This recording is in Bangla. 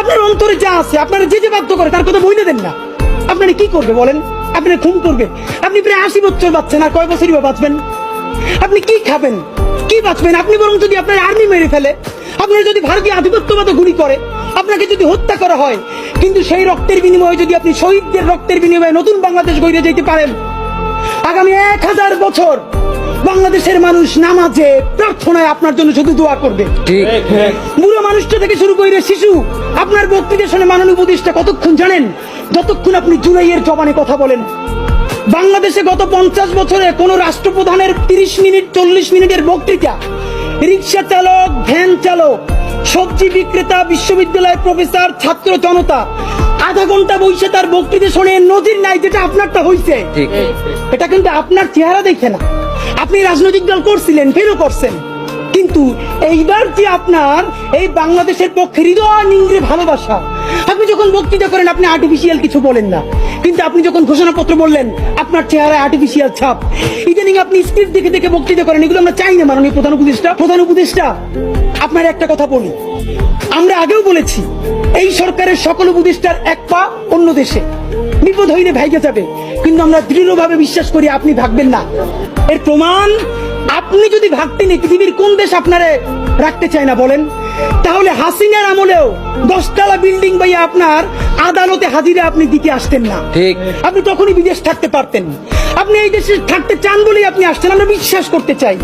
আপনার অন্তরে যা আছে, আপনারা যে যে বাধ্য করে তার কথা বইলে দেন না। আপনারা কি করবে বলেন? আপনারা খুন করবে? আপনি প্রায় 80 বছর বাঁচছেন, আর কয় বছরই বা বাঁচবেন? আপনি কি খাবেন, কি বাঁচবেন? আপনি বরং যদি আপনার আর্মি মেরে ফেলে, আপনার যদি ভারতীয় আধিপত্যবাদ গুলি করে, আপনাকে যদি হত্যা করা হয়, কিন্তু সেই রক্তের বিনিময়ে যদি আপনি শহীদদের রক্তের বিনিময়ে নতুন বাংলাদেশ গড়ে যেতে পারেন, আগামী 1000 বছর বাংলাদেশের মানুষ নামাজে প্রার্থনায় আপনার জন্য শুধু দোয়া করবে। বুড়ো মানুষটা থেকে শুরু করে শিশু আপনার বক্তৃতা শুনে মাননীয় উপদেষ্টা কতক্ষণ জানেন? যতক্ষণ আপনি জুলাইয়ের জবানে কথা বলেন। বাংলাদেশে গত 50 বছরে কোন রাষ্ট্রপ্রধানের 30 মিনিট 40 মিনিটের বক্তৃতা, রিক্সা চালক, ভ্যান চালক, সবজি বিক্রেতা, বিশ্ববিদ্যালয়ের প্রফেসর, ছাত্র জনতা আধা ঘন্টা বসে তার বক্তৃতা শুনে নজির নাই, যেটা আপনারটা হইছে। এটা কিন্তু আপনার চেহারা দেখে না। আপনি রাজনৈতিক দল করছিলেন, ফেরও করছেন, কিন্তু এইবার যে আপনার এই বাংলাদেশের পক্ষে হৃদয় নিংড়ে ভালোবাসা, আপনি যখন বক্তৃতা করেন আপনি আর্টিফিশিয়াল কিছু বলেন না, কিন্তু আপনি যখন ঘোষণাপত্র বললেন আপনার চেহারায় আর্টিফিশিয়াল ছাপ। ইদানিং আপনি স্ক্রিপ্ট দেখে দেখে বক্তৃতা করেন, এগুলো আমরা চাই না। মাননীয় প্রধান উপদেষ্টা, আপনার একটা কথা বলি, আমরা আগেও বলেছি এই সরকারের সকল উপদেষ্টার এক পা অন্য দেশে, বিপদ হইলে ভাইগে যাবে, কিন্তু আমরা দৃঢ়ভাবে বিশ্বাস করি আপনি ভাগবেন না। এর প্রমাণ, আপনি যদি ভাগতেন পৃথিবীর কোন দেশ আপনারে রাখতে চায় না বলেন? তাহলে হাসিনার আমলেও 10 তলা বিল্ডিং বাইয়া আপনার আদালতে হাজিরা আপনি দিতে আসতেন না। আপনি তখনই বিদেশ থাকতে পারতেন। আপনি এই দেশে থাকতে চান বলেই আপনি আসছেন, আমরা বিশ্বাস করতে চাই।